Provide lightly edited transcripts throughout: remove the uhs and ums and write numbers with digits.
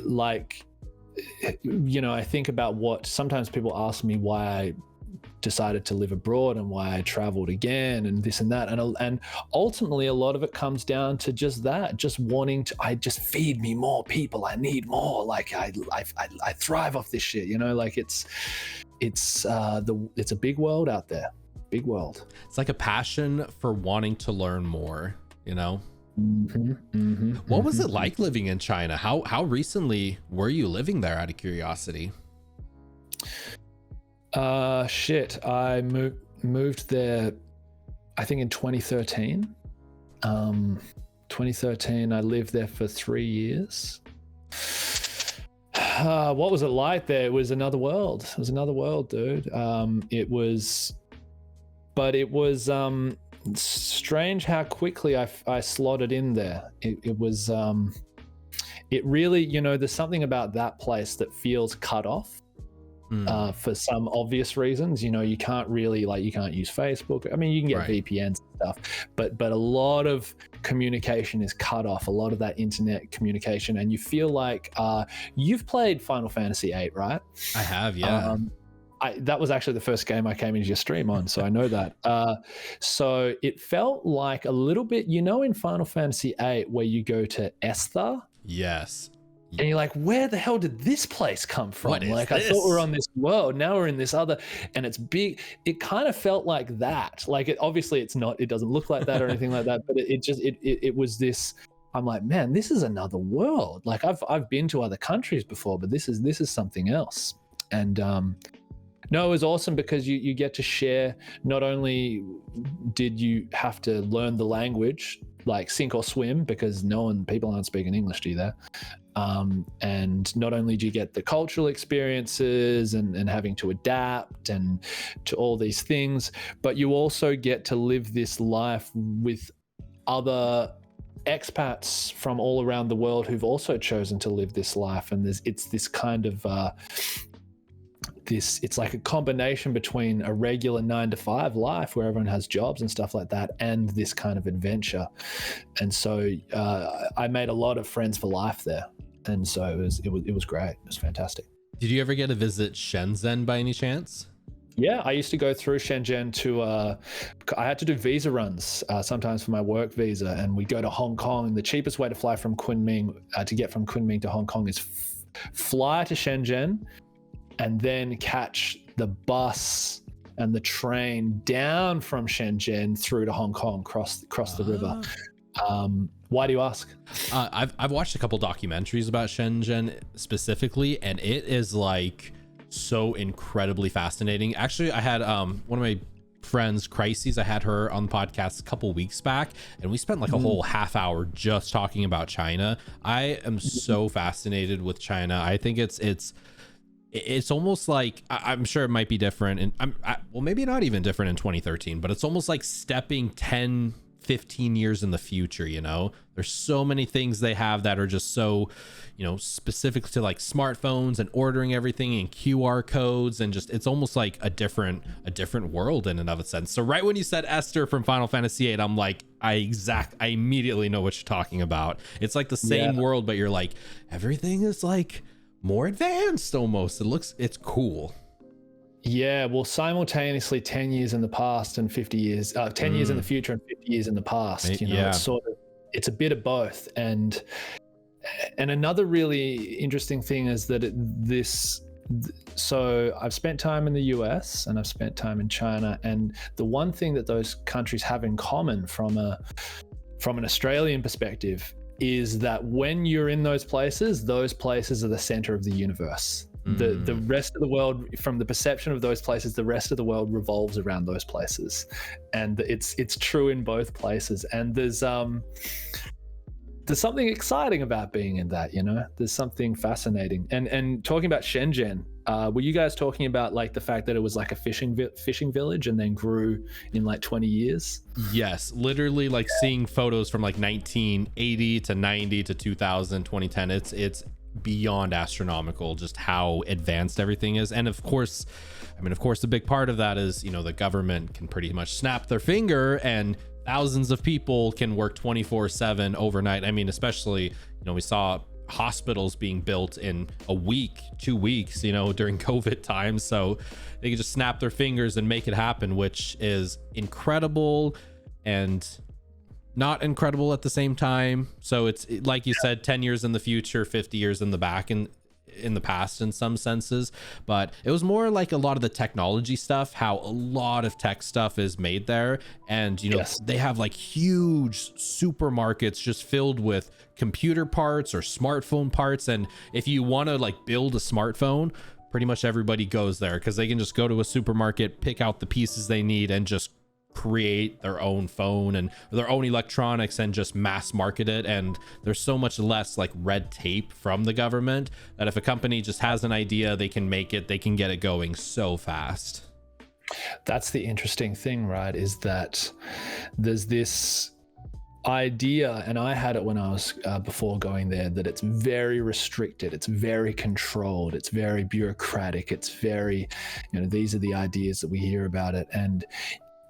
like, I think about what sometimes people ask me why I decided to live abroad and why I traveled again and this and that. And ultimately, a lot of it comes down to just that, just wanting to, I just feed me more people. I need more. Like I thrive off this shit, like it's a big world out there. Big world. It's like a passion for wanting to learn more, What was it like living in China? How recently were you living there, out of curiosity? I moved there, I think in 2013. 2013, I lived there for 3 years. What was it like there? It was another world. It was another world, dude. It was strange how quickly I slotted in there. It was, it really, there's something about that place that feels cut off. For some obvious reasons, you can't really, you can't use Facebook. I mean, you can get VPNs and stuff, but a lot of communication is cut off, a lot of that internet communication. And you feel like you've played Final Fantasy VIII, right? I have, yeah. That was actually the first game I came into your stream on, so I know that. So it felt like a little bit, in Final Fantasy VIII where you go to Esther. Yes. And you're like, where the hell did this place come from? What is this? I thought we're on this world. Now we're in this other, and it's big. It kind of felt like that. Obviously it's not, it doesn't look like that or anything like that, but it was this, I'm like, man, this is another world. I've been to other countries before, but this is something else. And, no, it was awesome because you get to share. Not only did you have to learn the language, like sink or swim, because people aren't speaking English to you there. And not only do you get the cultural experiences and having to adapt and to all these things, but you also get to live this life with other expats from all around the world who've also chosen to live this life. And it's this kind of it's like a combination between a regular 9-to-5 life where everyone has jobs and stuff like that and this kind of adventure. And so I made a lot of friends for life there. And so it was great. It was fantastic. Did you ever get to visit Shenzhen by any chance? Yeah, I used to go through Shenzhen to, I had to do visa runs sometimes for my work visa, and we go to Hong Kong. And the cheapest way to fly from Kunming, to get from Kunming to Hong Kong is fly to Shenzhen and then catch the bus and the train down from Shenzhen through to Hong Kong, cross the river. Why do you ask? I've watched a couple documentaries about Shenzhen specifically, and it is so incredibly fascinating. Actually, I had one of my friends, Crises, I had her on the podcast a couple weeks back, and we spent a whole half hour just talking about China. I am so fascinated with China. I think it's almost like, I'm sure it might be different, and well, maybe not even different in 2013, but it's almost like stepping 10-15 years in the future. There's so many things they have that are just so specific to smartphones and ordering everything and QR codes, and just it's almost like a different world in and of a sense. So right when you said Esther from Final Fantasy VIII, I'm like, I immediately know what you're talking about. It's like the same world, but you're like, everything is more advanced almost. It's cool. Yeah, well, simultaneously 10 years in the past and 50 years, 10 years in the future and 50 years in the past, it's a bit of both. And another really interesting thing is that so I've spent time in the US and I've spent time in China, and the one thing that those countries have in common from an Australian perspective is that when you're in those places are the center of the universe. The rest of the world, from the perception of those places, the rest of the world revolves around those places, and it's true in both places. And there's something exciting about being in that. There's something fascinating. And talking about Shenzhen, were you guys talking about the fact that it was like a fishing village and then grew in 20 years? Yes, literally seeing photos from 1980 to 90 to 2000, 2010. It's beyond astronomical just how advanced everything is. And of course a big part of that is the government can pretty much snap their finger and thousands of people can work 24/7 overnight. I mean, especially we saw hospitals being built in a week, 2 weeks, during COVID times. So they can just snap their fingers and make it happen, which is incredible and not incredible at the same time. So it's like you said, 10 years in the future, 50 years in the back, and in the past in some senses. But it was more like a lot of the technology stuff, how a lot of tech stuff is made there. And they have like huge supermarkets just filled with computer parts or smartphone parts. And if you want to like build a smartphone, pretty much everybody goes there, because they can just go to a supermarket, pick out the pieces they need, and just create their own phone and their own electronics and just mass market it. And there's so much less like red tape from the government that if a company just has an idea, they can make it, they can get it going so fast. That's the interesting thing, right? Is that there's this idea, and I had it when I was before going there, that it's very restricted, it's very controlled, it's very bureaucratic, it's very, these are the ideas that we hear about it. And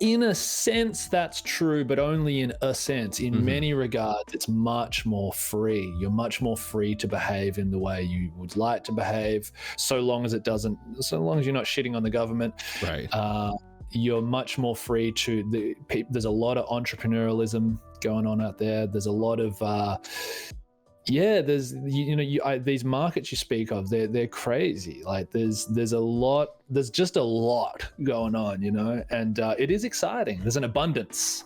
in a sense, that's true, but only in a sense. In many regards, it's much more free. You're much more free to behave in the way you would like to behave, so long as you're not shitting on the government. Right. You're much more free to there's a lot of entrepreneurialism going on out there. There's a lot of there's these markets you speak of, they're crazy. Like there's just a lot going on, and it is exciting. There's an abundance.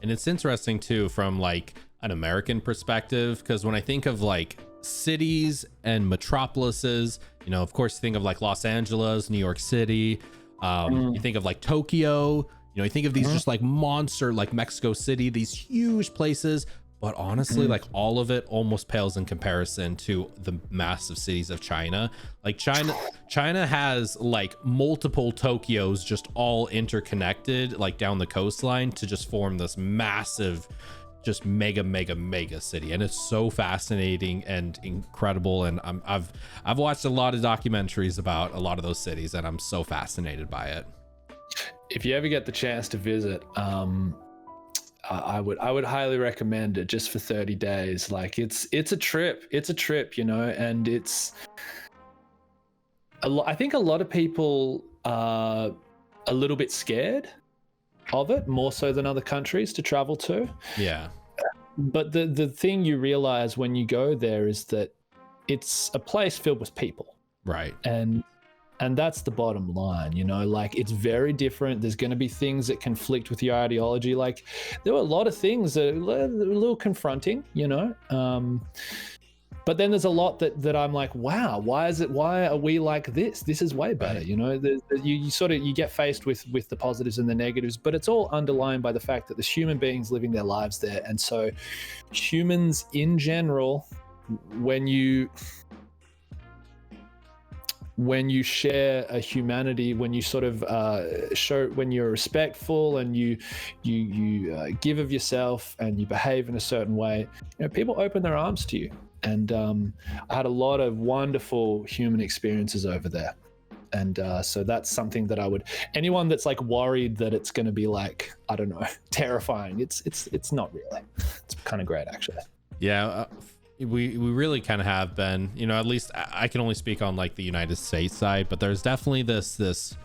And it's interesting too from like an American perspective, because when I think of like cities and metropolises, of course you think of like Los Angeles, New York City, you think of like Tokyo, you think of these just like monster, like Mexico City, these huge places. But honestly, like all of it almost pales in comparison to the massive cities of China. Like China has like multiple Tokyos just all interconnected, like down the coastline, to just form this massive, just mega city. And it's so fascinating and incredible. And I've watched a lot of documentaries about a lot of those cities, and I'm so fascinated by it. If you ever get the chance to visit, I would highly recommend it, just for 30 days. Like it's a trip, and it's I think a lot of people are a little bit scared of it, more so than other countries to travel to. Yeah. But the thing you realize when you go there is that it's a place filled with people. Right. And that's the bottom line, like it's very different. There's going to be things that conflict with your ideology. Like there were a lot of things that were a little confronting, but then there's a lot that I'm like, wow, why are we like this? This is way better. Right. You get faced with the positives and the negatives, but it's all underlined by the fact that there's human beings living their lives there. And so humans in general, when you share a humanity, when you sort of when you're respectful and you give of yourself and you behave in a certain way, people open their arms to you. And I had a lot of wonderful human experiences over there. And so that's something that anyone that's like worried that it's going to be like, I don't know, terrifying, it's not really. It's kind of great, actually. Yeah. We really kind of have been, at least I can only speak on like the United States side, but there's definitely this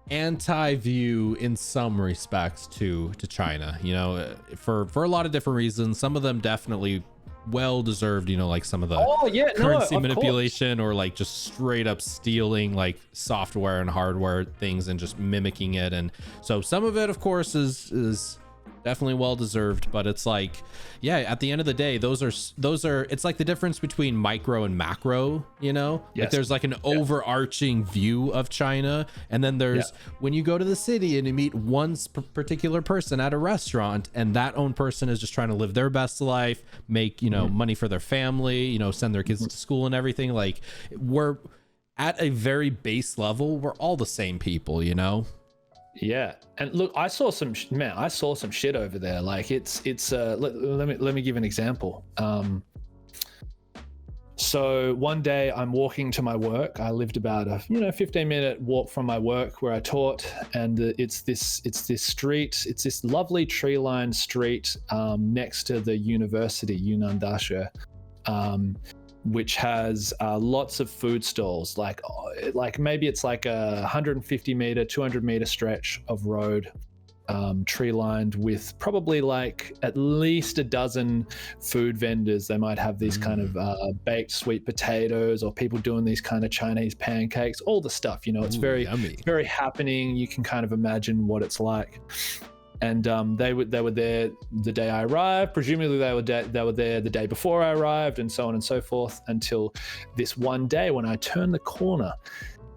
anti-view in some respects to China, for a lot of different reasons. Some of them definitely well deserved, like some of the currency manipulation, or like just straight up stealing like software and hardware things and just mimicking it. And so some of it, of course, is definitely well deserved, but it's like, at the end of the day, those are it's like the difference between micro and macro, Yes. Like there's like an overarching view of China, and then there's when you go to the city and you meet one particular person at a restaurant, and that own person is just trying to live their best life, make money for their family, send their kids to school and everything. Like we're at a very base level, we're all the same people, Yeah, and look, I saw some shit over there. Like it's let me give an example. So one day I'm walking to my work. I lived about a 15-minute walk from my work where I taught, and it's this street. It's this lovely tree-lined street next to the university, Yunnan Dashi. which has lots of food stalls, like maybe it's like a 150 meter, 200 meter stretch of road, tree lined with probably like at least a dozen food vendors. They might have these kind of baked sweet potatoes, or people doing these kind of Chinese pancakes, all the stuff, you know. It's very yummy. very happening. You can kind of imagine what it's like. And they were there the day I arrived. Presumably they were there the day before I arrived, and so on and so forth, until this one day when I turned the corner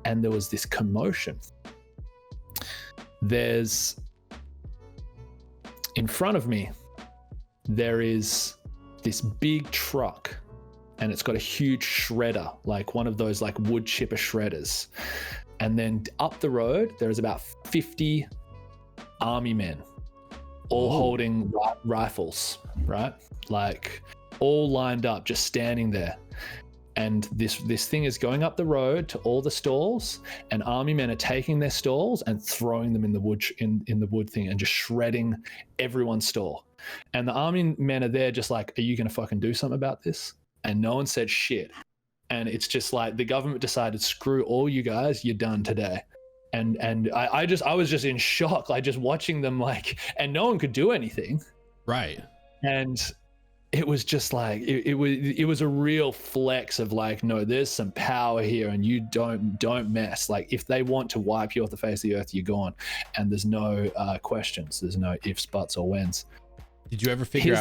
and there was this commotion. In front of me, there is this big truck, and it's got a huge shredder, like one of those like wood chipper shredders. And then up the road, there's about 50 army men, all holding rifles, right? Like all lined up, just standing there. And this thing is going up the road to all the stalls, and army men are taking their stalls and throwing them in the wood in the wood thing, and just shredding everyone's stall. And the army men are there just like, are you gonna fucking do something about this? And no one said shit. And it's just like the government decided, screw all you guys, you're done today. And I was just in shock, like just watching them, like, and no one could do anything. Right. And it was just like it was a real flex of like, no, there's some power here, and you don't mess. Like if they want to wipe you off the face of the earth, you're gone. And there's no questions. There's no ifs, buts, or whens. Did you ever figure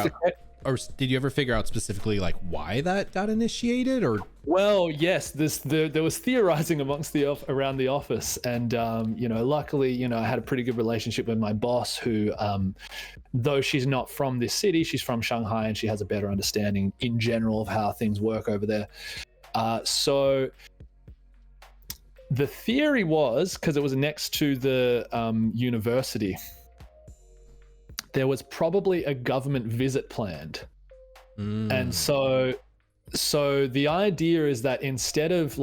out specifically like why that got initiated? Or well, yes, there was theorizing around the office, and luckily, I had a pretty good relationship with my boss, who though she's not from this city, she's from Shanghai, and she has a better understanding in general of how things work over there. So the theory was, because it was next to the university, there was probably a government visit planned. And so the idea is that instead of the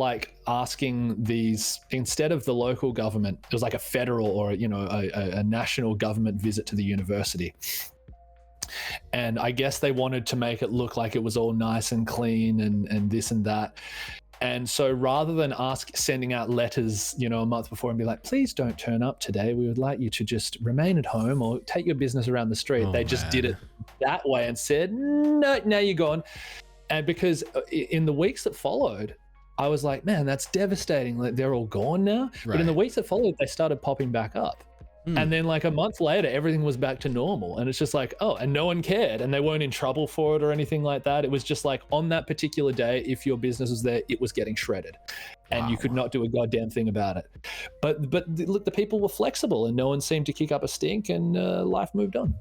local government, it was like a federal or a national government visit to the university. And I guess they wanted to make it look like it was all nice and clean and this and that. And so rather than sending out letters, a month before and be like, please don't turn up today, we would like you to just remain at home or take your business around the street. They just did it that way and said, no, now you're gone. And because in the weeks that followed, I was like, man, that's devastating. Like, they're all gone now. Right. But in the weeks that followed, they started popping back up. And then like a month later, everything was back to normal. And it's just like, oh, and no one cared, and they weren't in trouble for it or anything like that. It was just like, on that particular day, if your business was there, it was getting shredded, and you could not do a goddamn thing about it. But look, the people were flexible, and no one seemed to kick up a stink, and life moved on.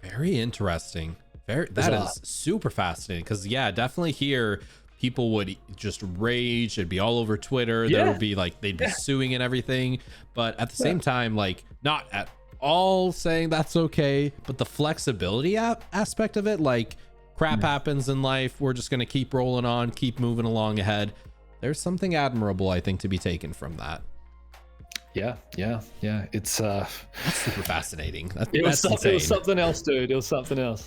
Very interesting. That is super fascinating, because definitely here people would just rage. It'd be all over Twitter. There would be like, they'd be suing and everything. But at the same time, like, not at all saying that's okay, but the flexibility aspect of it, like, crap happens in life, we're just going to keep rolling on, keep moving along ahead. There's something admirable, I think, to be taken from that. Yeah. It's that's super fascinating. It was something else, dude. It was something else.